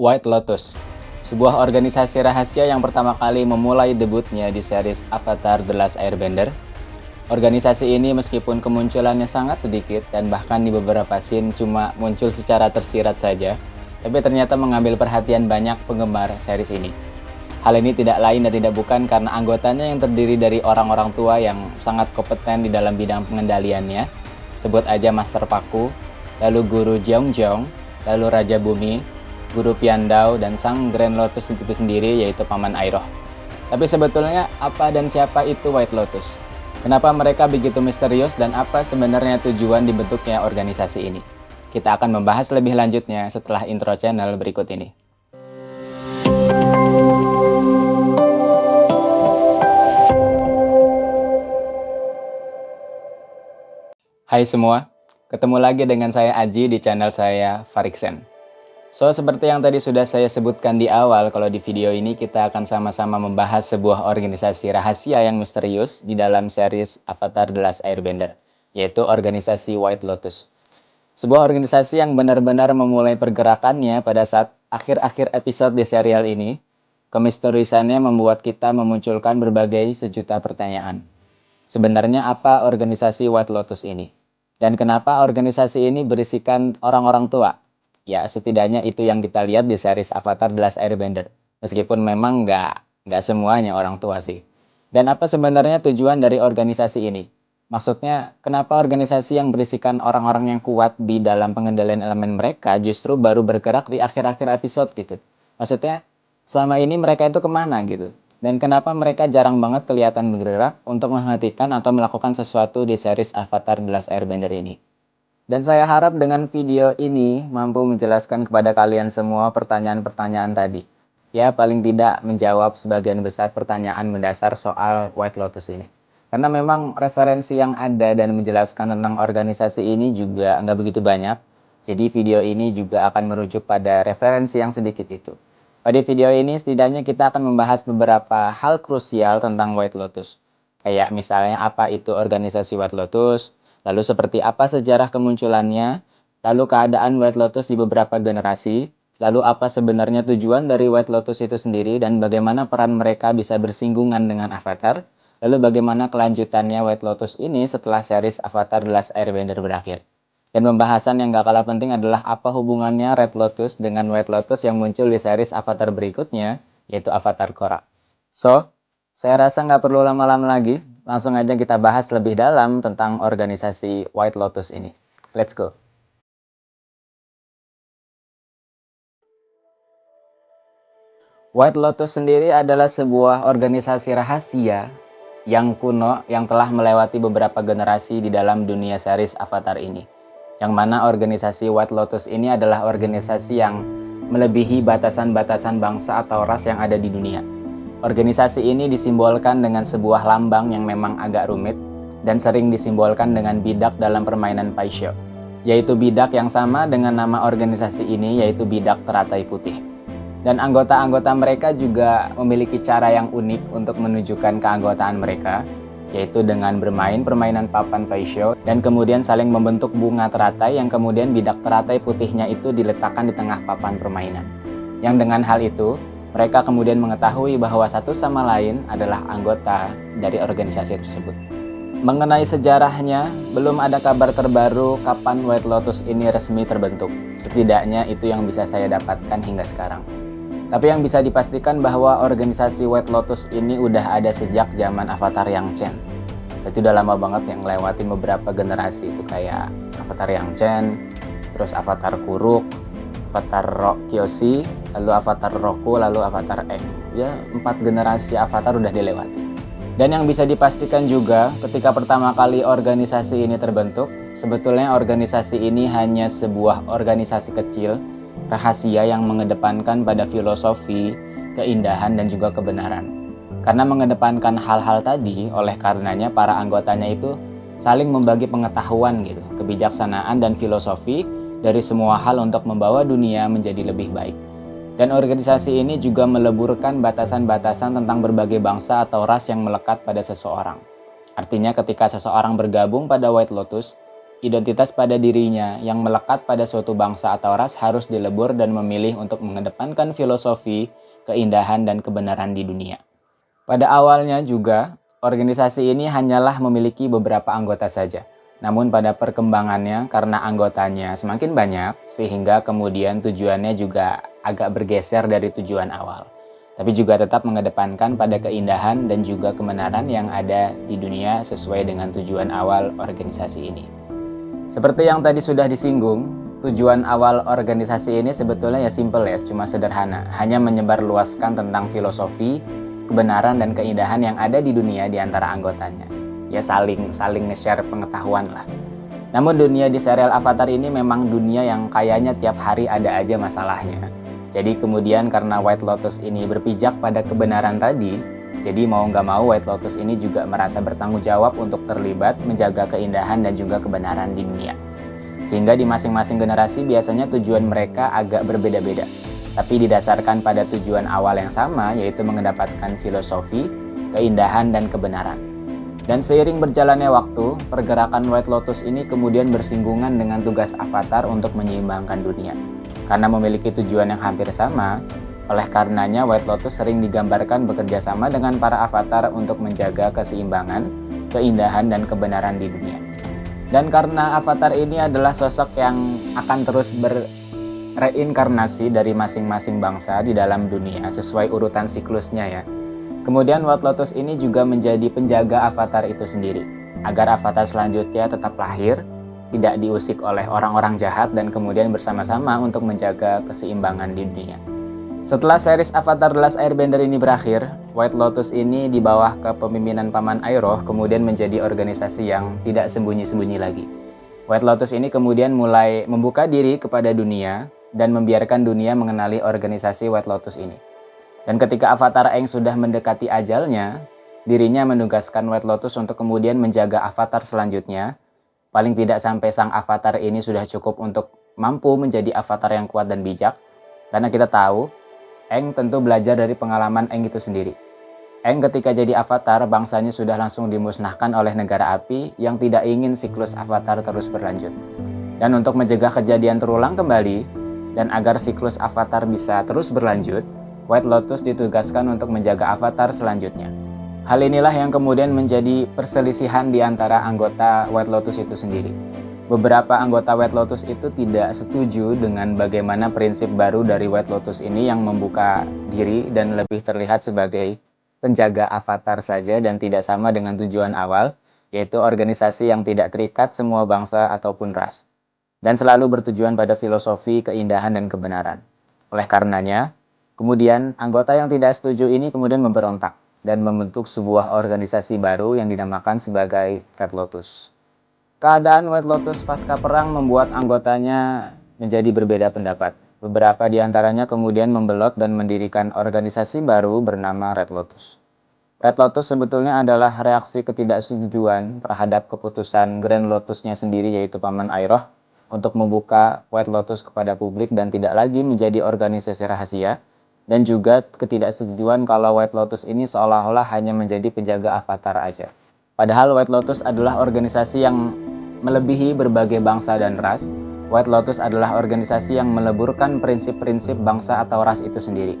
White Lotus, sebuah organisasi rahasia yang pertama kali memulai debutnya di series Avatar The Last Airbender. Organisasi ini meskipun kemunculannya sangat sedikit dan bahkan di beberapa scene cuma muncul secara tersirat saja, tapi ternyata mengambil perhatian banyak penggemar series ini. Hal ini tidak lain dan tidak bukan karena anggotanya yang terdiri dari orang-orang tua yang sangat kompeten di dalam bidang pengendaliannya. Sebut aja Master Paku, lalu Guru Jeong-jeong, lalu Raja Bumi, Guru Piandao, dan sang Grand Lotus itu sendiri yaitu Paman Iroh. Tapi sebetulnya apa dan siapa itu White Lotus? Kenapa mereka begitu misterius dan apa sebenarnya tujuan dibentuknya organisasi ini? Kita akan membahas lebih lanjutnya setelah intro channel berikut ini. Hai semua, ketemu lagi dengan saya Aji di channel saya Fariksen. So, seperti yang tadi sudah saya sebutkan di awal, kalau di video ini kita akan sama-sama membahas sebuah organisasi rahasia yang misterius di dalam series Avatar The Last Airbender, yaitu organisasi White Lotus. Sebuah organisasi yang benar-benar memulai pergerakannya pada saat akhir-akhir episode di serial ini. Kemisteriusannya membuat kita memunculkan berbagai sejuta pertanyaan. Sebenarnya apa organisasi White Lotus ini? Dan kenapa organisasi ini berisikan orang-orang tua? Ya, setidaknya itu yang kita lihat di series Avatar The Last Airbender. Meskipun memang nggak semuanya orang tua sih. Dan apa sebenarnya tujuan dari organisasi ini? Maksudnya, kenapa organisasi yang berisikan orang-orang yang kuat di dalam pengendalian elemen mereka justru baru bergerak di akhir-akhir episode gitu? Maksudnya, selama ini mereka itu kemana gitu? Dan kenapa mereka jarang banget kelihatan bergerak untuk menghentikan atau melakukan sesuatu di series Avatar The Last Airbender ini? Dan saya harap dengan video ini mampu menjelaskan kepada kalian semua pertanyaan-pertanyaan tadi. Ya, paling tidak menjawab sebagian besar pertanyaan mendasar soal White Lotus ini. Karena memang referensi yang ada dan menjelaskan tentang organisasi ini juga nggak begitu banyak. Jadi video ini juga akan merujuk pada referensi yang sedikit itu. Pada video ini setidaknya kita akan membahas beberapa hal krusial tentang White Lotus. Kayak misalnya apa itu organisasi White Lotus, lalu seperti apa sejarah kemunculannya, lalu keadaan White Lotus di beberapa generasi, lalu apa sebenarnya tujuan dari White Lotus itu sendiri dan bagaimana peran mereka bisa bersinggungan dengan Avatar, lalu bagaimana kelanjutannya White Lotus ini setelah series Avatar The Last Airbender berakhir. Dan pembahasan yang gak kalah penting adalah apa hubungannya Red Lotus dengan White Lotus yang muncul di series Avatar berikutnya, yaitu Avatar Korra. So, saya rasa nggak perlu lama-lama lagi, langsung aja kita bahas lebih dalam tentang organisasi White Lotus ini. Let's go! White Lotus sendiri adalah sebuah organisasi rahasia yang kuno yang telah melewati beberapa generasi di dalam dunia series Avatar ini. Yang mana organisasi White Lotus ini adalah organisasi yang melebihi batasan-batasan bangsa atau ras yang ada di dunia. Organisasi ini disimbolkan dengan sebuah lambang yang memang agak rumit dan sering disimbolkan dengan bidak dalam permainan Paisho, yaitu bidak yang sama dengan nama organisasi ini yaitu bidak teratai putih. Dan anggota-anggota mereka juga memiliki cara yang unik untuk menunjukkan keanggotaan mereka, yaitu dengan bermain permainan papan Paisho dan kemudian saling membentuk bunga teratai yang kemudian bidak teratai putihnya itu diletakkan di tengah papan permainan. Yang dengan hal itu, mereka kemudian mengetahui bahwa satu sama lain adalah anggota dari organisasi tersebut. Mengenai sejarahnya, belum ada kabar terbaru kapan White Lotus ini resmi terbentuk. Setidaknya itu yang bisa saya dapatkan hingga sekarang. Tapi yang bisa dipastikan bahwa organisasi White Lotus ini udah ada sejak zaman Avatar Yang Chen. Itu udah lama banget yang ngelewatin beberapa generasi itu kayak Avatar Yang Chen, terus Avatar Kuruk, Avatar Kyoshi, lalu Avatar Roku, lalu Avatar Aang. Ya, 4 generasi Avatar udah dilewati. Dan yang bisa dipastikan juga, ketika pertama kali organisasi ini terbentuk, sebetulnya organisasi ini hanya sebuah organisasi kecil, rahasia yang mengedepankan pada filosofi, keindahan, dan juga kebenaran. Karena mengedepankan hal-hal tadi, oleh karenanya para anggotanya itu saling membagi pengetahuan gitu, kebijaksanaan dan filosofi, dari semua hal untuk membawa dunia menjadi lebih baik. Dan organisasi ini juga meleburkan batasan-batasan tentang berbagai bangsa atau ras yang melekat pada seseorang. Artinya ketika seseorang bergabung pada White Lotus, Identitas pada dirinya yang melekat pada suatu bangsa atau ras harus dilebur dan memilih untuk mengedepankan filosofi, keindahan, dan kebenaran di dunia. Pada awalnya juga, organisasi ini hanyalah memiliki beberapa anggota saja. Namun pada perkembangannya, karena anggotanya semakin banyak, sehingga kemudian tujuannya juga agak bergeser dari tujuan awal. Tapi juga tetap mengedepankan pada keindahan dan juga kebenaran yang ada di dunia sesuai dengan tujuan awal organisasi ini. Seperti yang tadi sudah disinggung, tujuan awal organisasi ini sebetulnya ya simple ya, cuma sederhana. Hanya menyebarluaskan tentang filosofi, kebenaran, dan keindahan yang ada di dunia di antara anggotanya. Ya saling nge-share pengetahuan lah. Namun dunia di serial Avatar ini memang dunia yang kayaknya tiap hari ada aja masalahnya. Jadi kemudian karena White Lotus ini berpijak pada kebenaran tadi, jadi mau nggak mau White Lotus ini juga merasa bertanggung jawab untuk terlibat menjaga keindahan dan juga kebenaran di dunia. Sehingga di masing-masing generasi biasanya tujuan mereka agak berbeda-beda. Tapi didasarkan pada tujuan awal yang sama, yaitu mendapatkan filosofi, keindahan, dan kebenaran. Dan seiring berjalannya waktu, pergerakan White Lotus ini kemudian bersinggungan dengan tugas Avatar untuk menyeimbangkan dunia. Karena memiliki tujuan yang hampir sama, oleh karenanya White Lotus sering digambarkan bekerja sama dengan para avatar untuk menjaga keseimbangan, keindahan, dan kebenaran di dunia. Dan karena avatar ini adalah sosok yang akan terus bereinkarnasi dari masing-masing bangsa di dalam dunia sesuai urutan siklusnya ya. Kemudian White Lotus ini juga menjadi penjaga avatar itu sendiri, agar avatar selanjutnya tetap lahir, tidak diusik oleh orang-orang jahat, dan kemudian bersama-sama untuk menjaga keseimbangan di dunia. Setelah series Avatar The Last Airbender ini berakhir, White Lotus ini di bawah kepemimpinan Paman Iroh kemudian menjadi organisasi yang tidak sembunyi-sembunyi lagi. White Lotus ini kemudian mulai membuka diri kepada dunia dan membiarkan dunia mengenali organisasi White Lotus ini. Dan ketika Avatar Aang sudah mendekati ajalnya, dirinya menugaskan White Lotus untuk kemudian menjaga avatar selanjutnya. Paling tidak sampai sang avatar ini sudah cukup untuk mampu menjadi avatar yang kuat dan bijak. Karena kita tahu, Aang tentu belajar dari pengalaman Aang itu sendiri. Aang ketika jadi avatar, bangsanya sudah langsung dimusnahkan oleh negara api yang tidak ingin siklus avatar terus berlanjut. Dan untuk mencegah kejadian terulang kembali, dan agar siklus avatar bisa terus berlanjut, White Lotus ditugaskan untuk menjaga avatar selanjutnya. Hal inilah yang kemudian menjadi perselisihan di antara anggota White Lotus itu sendiri. Beberapa anggota White Lotus itu tidak setuju dengan bagaimana prinsip baru dari White Lotus ini yang membuka diri dan lebih terlihat sebagai penjaga avatar saja dan tidak sama dengan tujuan awal, yaitu organisasi yang tidak terikat semua bangsa ataupun ras, dan selalu bertujuan pada filosofi, keindahan, dan kebenaran. Oleh karenanya, kemudian anggota yang tidak setuju ini kemudian memberontak dan membentuk sebuah organisasi baru yang dinamakan sebagai Red Lotus. Keadaan White Lotus pasca perang membuat anggotanya menjadi berbeda pendapat. Beberapa di antaranya kemudian membelot dan mendirikan organisasi baru bernama Red Lotus. Red Lotus sebetulnya adalah reaksi ketidaksetujuan terhadap keputusan Grand Lotusnya sendiri, yaitu Paman Iroh, untuk membuka White Lotus kepada publik dan tidak lagi menjadi organisasi rahasia, dan juga ketidaksetujuan kalau White Lotus ini seolah-olah hanya menjadi penjaga avatar aja. Padahal White Lotus adalah organisasi yang melebihi berbagai bangsa dan ras. White Lotus adalah organisasi yang meleburkan prinsip-prinsip bangsa atau ras itu sendiri.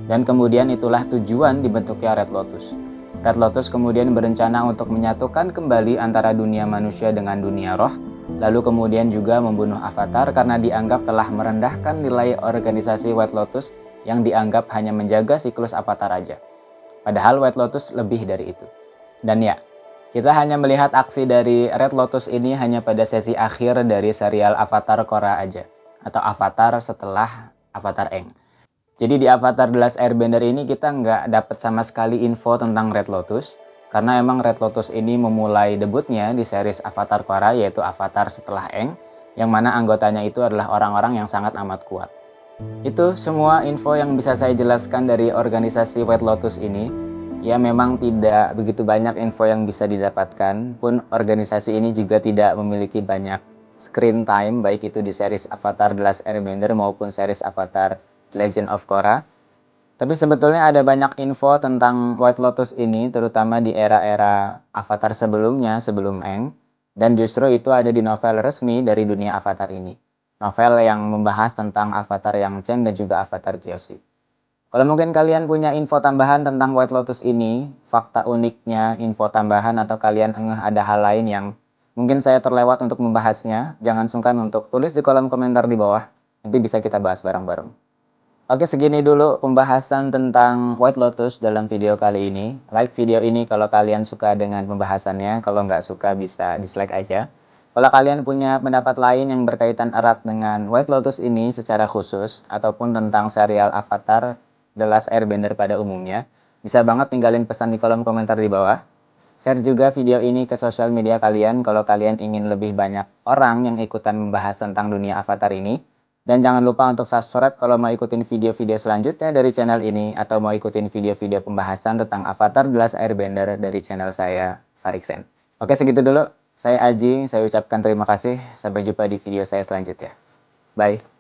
Dan kemudian itulah tujuan dibentuknya Red Lotus. Red Lotus kemudian berencana untuk menyatukan kembali antara dunia manusia dengan dunia roh, lalu kemudian juga membunuh Avatar karena dianggap telah merendahkan nilai organisasi White Lotus yang dianggap hanya menjaga siklus Avatar aja. Padahal White Lotus lebih dari itu. Dan ya, kita hanya melihat aksi dari Red Lotus ini hanya pada sesi akhir dari serial Avatar Korra aja, atau Avatar setelah Avatar Aang. Jadi di Avatar The Last Airbender ini kita nggak dapat sama sekali info tentang Red Lotus, karena emang Red Lotus ini memulai debutnya di series Avatar Korra, yaitu Avatar setelah Aang, yang mana anggotanya itu adalah orang-orang yang sangat amat kuat. Itu semua info yang bisa saya jelaskan dari organisasi White Lotus ini. Ya memang tidak begitu banyak info yang bisa didapatkan, pun organisasi ini juga tidak memiliki banyak screen time, baik itu di series Avatar The Last Airbender maupun series Avatar Legend of Korra. Tapi sebetulnya ada banyak info tentang White Lotus ini, terutama di era-era Avatar sebelumnya, sebelum Aang. Dan justru itu ada di novel resmi dari dunia Avatar ini. Novel yang membahas tentang Avatar yang Chen dan juga Avatar Kyoshi. Kalau mungkin kalian punya info tambahan tentang White Lotus ini, fakta uniknya, info tambahan, atau kalian ada hal lain yang mungkin saya terlewat untuk membahasnya, jangan sungkan untuk tulis di kolom komentar di bawah. Nanti bisa kita bahas bareng-bareng. Oke, segini dulu pembahasan tentang White Lotus dalam video kali ini. Like video ini kalau kalian suka dengan pembahasannya, kalau nggak suka bisa dislike aja. Kalau kalian punya pendapat lain yang berkaitan erat dengan White Lotus ini secara khusus, ataupun tentang serial Avatar The Last Airbender pada umumnya, bisa banget tinggalin pesan di kolom komentar di bawah. Share juga video ini ke sosial media kalian kalau kalian ingin lebih banyak orang yang ikutan membahas tentang dunia Avatar ini. Dan jangan lupa untuk subscribe kalau mau ikutin video-video selanjutnya dari channel ini atau mau ikutin video-video pembahasan tentang Avatar The Last Airbender dari channel saya, Fariksen. Oke, segitu dulu. Saya Aji, saya ucapkan terima kasih. Sampai jumpa di video saya selanjutnya. Bye.